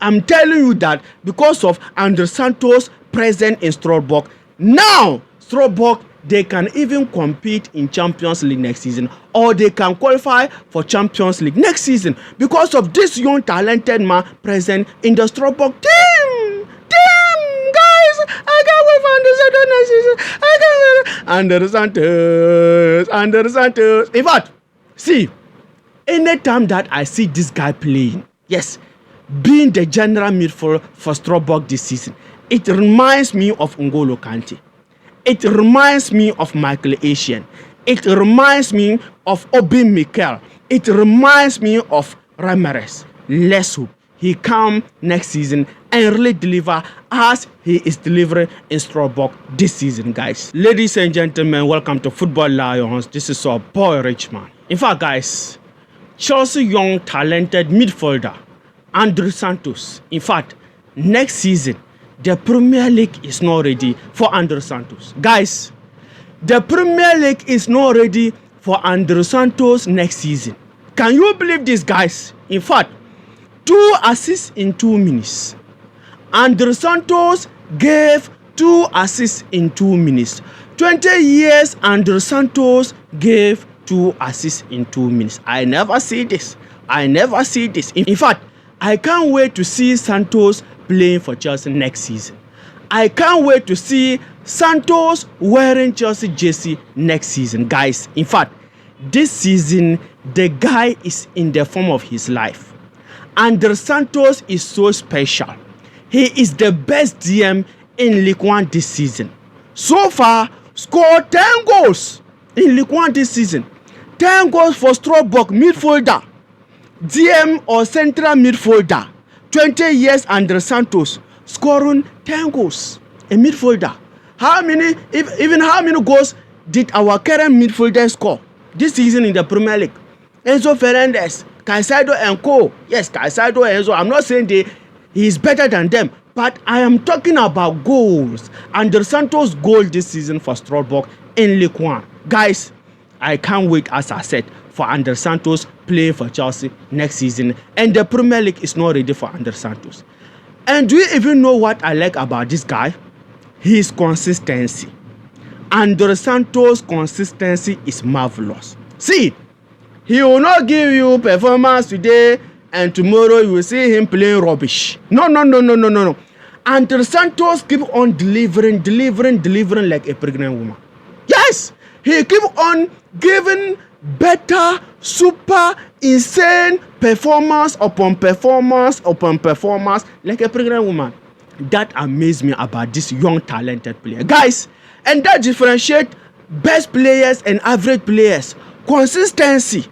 I'm telling you that because of Andrey Santos present in Strasbourg, now Strasbourg, they can even compete in Champions League next season, or they can qualify for Champions League next season because of this young talented man present in the Strasbourg team. Guys, I can't wait for Andrey Santos. Andrey Santos. In fact, see, anytime that I see this guy playing, yes, being the general midfielder for Strasbourg this season, it reminds me of N'Golo Kante. It reminds me of Michael Essien. It reminds me of Obi Mikel. It reminds me of Ramirez. Let's hope he come next season and really deliver as he is delivering in Strasbourg this season, guys. Ladies and gentlemen, welcome to Football Lions. This is our boy Richman. In fact, guys, Chelsea young talented midfielder Andrey Santos. In fact, next season, the Premier League is not ready for Andrey Santos. Guys, the Premier League is not ready for Andrey Santos next season. Can you believe this, guys? In fact, 2 assists in 2 minutes. Andrey Santos gave 2 assists in 2 minutes. 20 years, Andrey Santos gave 2 assists in 2 minutes. I never see this. I never see this. In fact, I can't wait to see Santos playing for Chelsea next season. I can't wait to see Santos wearing Chelsea jersey next season, guys. In fact, this season, the guy is in the form of his life. Andrey Santos is so special. He is the best DM in Ligue 1 this season. So far, scored 10 goals in Ligue 1 this season. 10 goals for Strasbourg midfielder, DM or central midfielder. 20 years Andrey Santos scoring 10 goals. A midfielder. How many goals did our current midfielder score this season in the Premier League? Enzo Fernandez, Caicedo and co. Yes, Caicedo and Enzo. I'm not saying he is better than them, but I am talking about goals. Andrey Santos' goal this season for Strasbourg in Ligue 1. Guys, I can't wait, as I said, for Andrey Santos playing for Chelsea next season. And the Premier League is not ready for Andrey Santos. And do you even know what I like about this guy? His consistency. Andrey Santos' consistency is marvelous. See, he will not give you performance today and tomorrow you will see him playing rubbish. No. Andrey Santos keep on delivering like a pregnant woman. Yes, he keep on giving better, super, insane performance upon performance like a pregnant woman. That amazed me about this young talented player, guys. And that differentiates best players and average players. Consistency.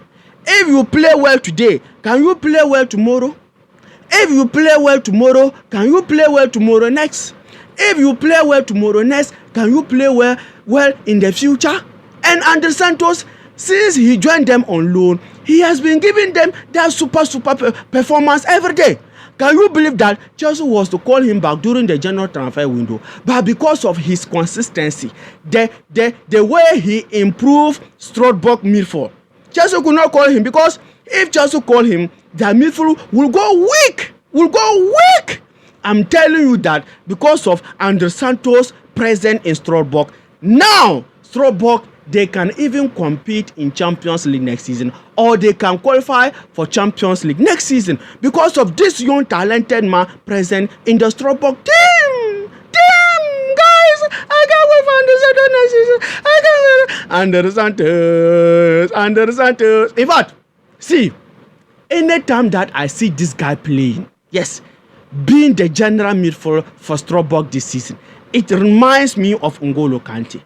If you play well today, can you play well tomorrow? If you play well tomorrow, can you play well tomorrow next? If you play well tomorrow next, can you play well in the future? And Andrey Santos, since he joined them on loan, he has been giving them that super performance every day. Can you believe that Chelsea was to call him back during the January transfer window? But because of his consistency, the way he improved Strasbourg midfield, Chelsea could not call him, because if Chelsea call him, their midfield will go weak. I'm telling you that because of Andrey Santos present in Strasbourg, now Strasbourg, they can even compete in Champions League next season, or they can qualify for Champions League next season because of this young talented man present in the Strasbourg team. Guys, I can't wait for Andrey Santos. In fact, see, anytime that I see this guy playing, yes, being the general midfielder for Strasbourg this season, it reminds me of N'Golo Kante.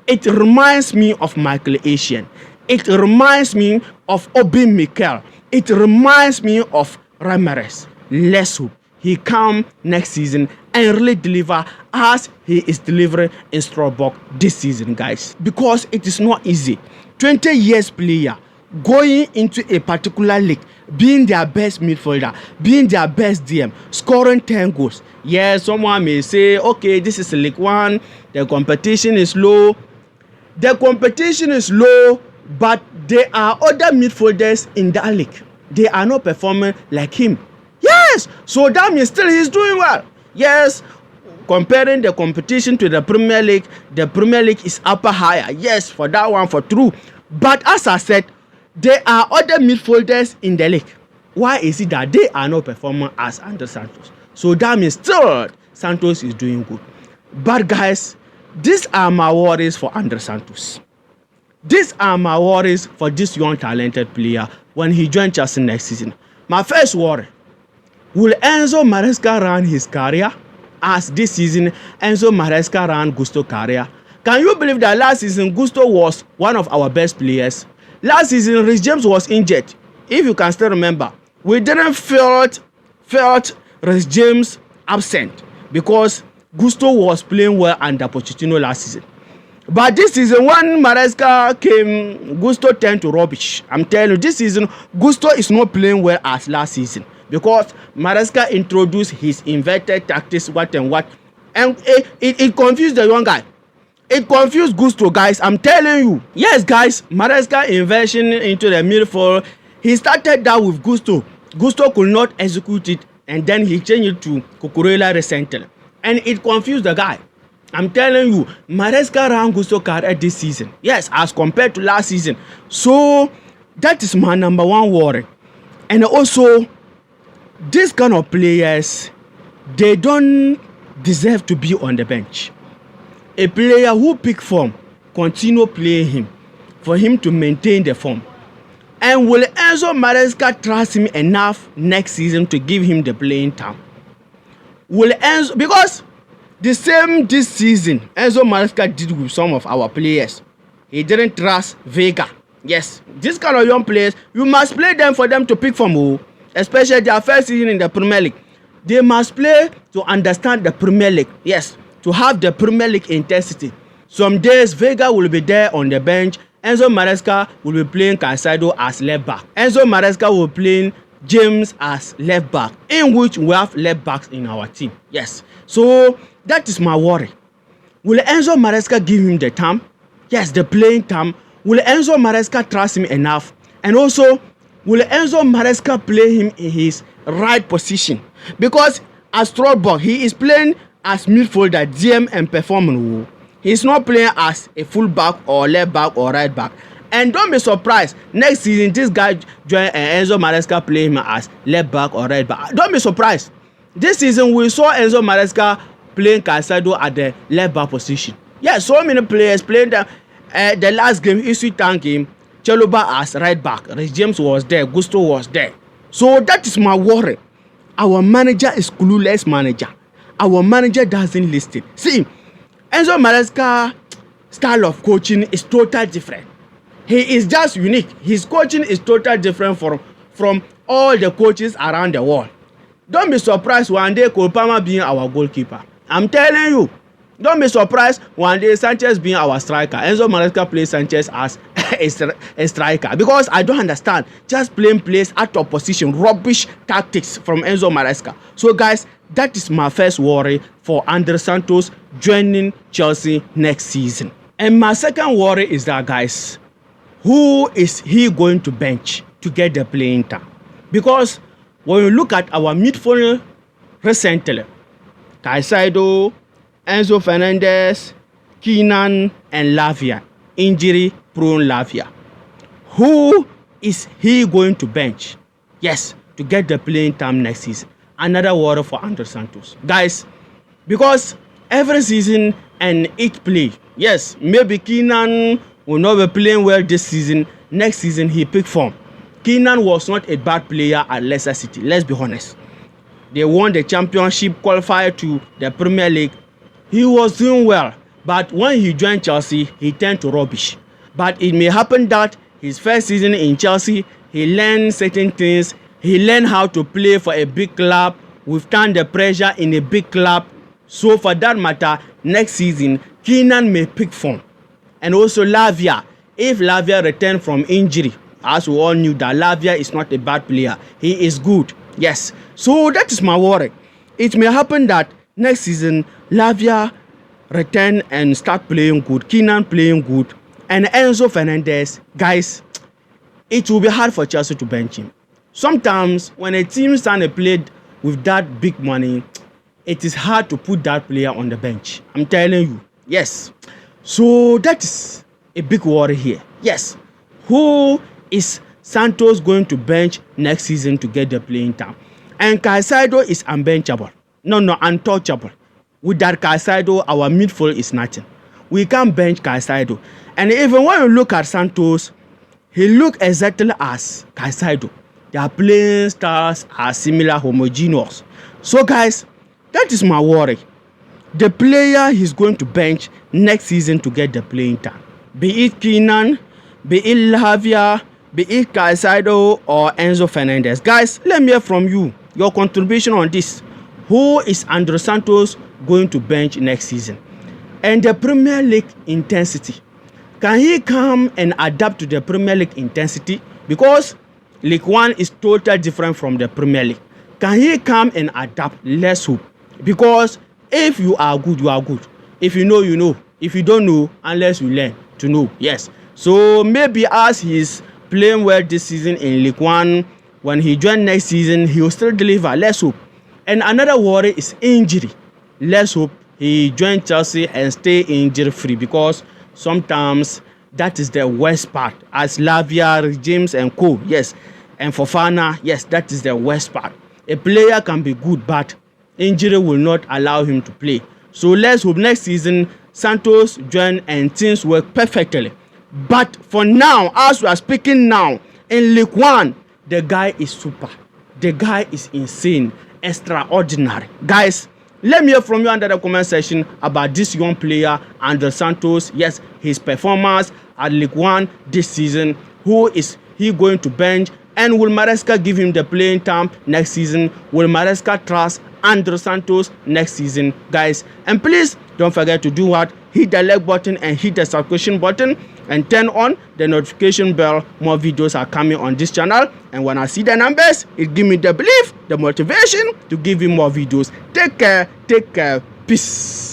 It reminds me of Michael Essien. It reminds me of Obi Mikel. It reminds me of Ramirez. Let's hope he come next season and really deliver as he is delivering in Strasbourg this season, guys. Because it is not easy. 20 years player going into a particular league, being their best midfielder, being their best DM, scoring 10 goals. Yes, someone may say, okay, this is League 1, the competition is low. The competition is low, but there are other midfielders in that league. They are not performing like him. Yes, Yes, so that means still he's doing well. Yes, comparing the competition to the Premier League is upper higher. Yes, for that one, for true. But as I said, there are other midfielders in the league. Why is it that they are not performing as Andrey Santos? So that means still Santos is doing good. But guys, these are my worries for Andrey Santos. These are my worries for this young talented player when he joins Chelsea next season. My first worry, will Enzo Maresca run his career as this season Enzo Maresca ran Gusto's career? Can you believe that last season Gusto was one of our best players? Last season Reece James was injured. If you can still remember, we didn't felt Reece James absent because Gusto was playing well under Pochettino last season. But this season, when Maresca came, Gusto turned to rubbish. I'm telling you, this season, Gusto is not playing well as last season because Maresca introduced his inverted tactics, and it confused the young guy. It confused Gusto, guys. I'm telling you. Yes, guys, Maresca inversion into the midfield. He started that with Gusto. Gusto could not execute it, and then he changed it to Cucurella recently, and it confused the guy. I'm telling you, Maresca ran Gusto career this season. Yes, as compared to last season. So that is my number one worry. And also, these kind of players, they don't deserve to be on the bench. A player who pick form, continue playing him for him to maintain the form. And will Enzo Maresca trust him enough next season to give him the playing time? Will Enzo, because the same this season, Enzo Maresca did with some of our players. He didn't trust Vega. Yes, this kind of young players, you must play them for them to pick from, especially their first season in the Premier League. They must play to understand the Premier League. Yes, to have the Premier League intensity. Some days, Vega will be there on the bench. Enzo Maresca will be playing Caicedo as left back. Enzo Maresca will be playing James as left back, in which we have left backs in our team. Yes, so that is my worry. Will Enzo Maresca give him the time? Yes, the playing time. Will Enzo Maresca trust him enough? And also, will Enzo Maresca play him in his right position? Because as Strasbourg, he is playing as midfielder, DM and performing. He's not playing as a full back or left back or right back. And don't be surprised, next season, this guy join Enzo Maresca play him as left back or right back. Don't be surprised. This season, we saw Enzo Maresca playing Caicedo at the left back position. Yeah, so many players playing the last game, Isutan game, Chaluba as right back. Reece James was there, Gusto was there. So that is my worry. Our manager is clueless manager. Our manager doesn't listen. See, Enzo Maresca style of coaching is totally different. He is just unique. His coaching is totally different from all the coaches around the world. Don't be surprised one day Cole Palmer being our goalkeeper. I'm telling you. Don't be surprised one day Sanchez being our striker. Enzo Maresca plays Sanchez as a striker. Because I don't understand. Just playing plays out of position. Rubbish tactics from Enzo Maresca. So guys, that is my first worry for Andrey Santos joining Chelsea next season. And my second worry is that, guys, who is he going to bench to get the playing time? Because when you look at our midfield recently, Caicedo, Enzo Fernandez, Keenan, and Lavia, injury-prone Lavia. Who is he going to bench? Yes, to get the playing time next season. Another worry for Andrey Santos. Guys, because every season and each play, yes, maybe Keenan will not be playing well this season. Next season, he picked form. Keenan was not a bad player at Leicester City. Let's be honest. They won the championship, qualified to the Premier League. He was doing well. But when he joined Chelsea, he turned to rubbish. But it may happen that his first season in Chelsea, he learned certain things. He learned how to play for a big club, withstand the pressure in a big club. So for that matter, next season, Keenan may pick form. And also Lavia. If Lavia returned from injury, as we all knew that Lavia is not a bad player. He is good. Yes. So that is my worry. It may happen that next season, Lavia return and start playing good. Keenan playing good. And Enzo Fernandez, guys, it will be hard for Chelsea to bench him. Sometimes when a team starts to play with that big money, it is hard to put that player on the bench. I'm telling you. Yes. So that is a big worry here. Yes. Who is Santos going to bench next season to get the playing time? And Caicedo is unbenchable. No, untouchable. With that Caicedo, our midfield is nothing. We can't bench Caicedo. And even when you look at Santos, he looks exactly as Caicedo. Their playing styles are similar, homogeneous. So guys, that is my worry. The player he's going to bench next season to get the playing time. Be it Keenan, be it Lavia, be it Caicedo or Enzo Fernandez. Guys, let me hear from you. Your contribution on this. Who is Andrey Santos going to bench next season? And the Premier League intensity. Can he come and adapt to the Premier League intensity? Because League One is totally different from the Premier League. Can he come and adapt? Let's hope. Because if you are good, you are good. If you know, you know. If you don't know, unless you learn to know. Yes. So maybe as he's playing well this season in League One, when he joins next season, he will still deliver. Let's hope. And another worry is injury. Let's hope he joins Chelsea and stay injury free, because sometimes that is the worst part. As Lavia, James and Co. Yes. And Fofana, yes, that is the worst part. A player can be good, but injury will not allow him to play. So let's hope next season Santos join and things work perfectly. But for now, as we are speaking now, in League One, the guy is super. The guy is insane, extraordinary. Guys, let me hear from you under the comment section about this young player, Andrey Santos. Yes, his performance at League One this season. Who is he going to bench? And will Maresca give him the playing time next season? Will Maresca trust Andrey Santos next season? Guys, and please don't forget to do what? Hit the like button and hit the subscription button and turn on the notification bell. More videos are coming on this channel, and when I see the numbers, it gives me the belief, the motivation to give you more videos. Take care, peace.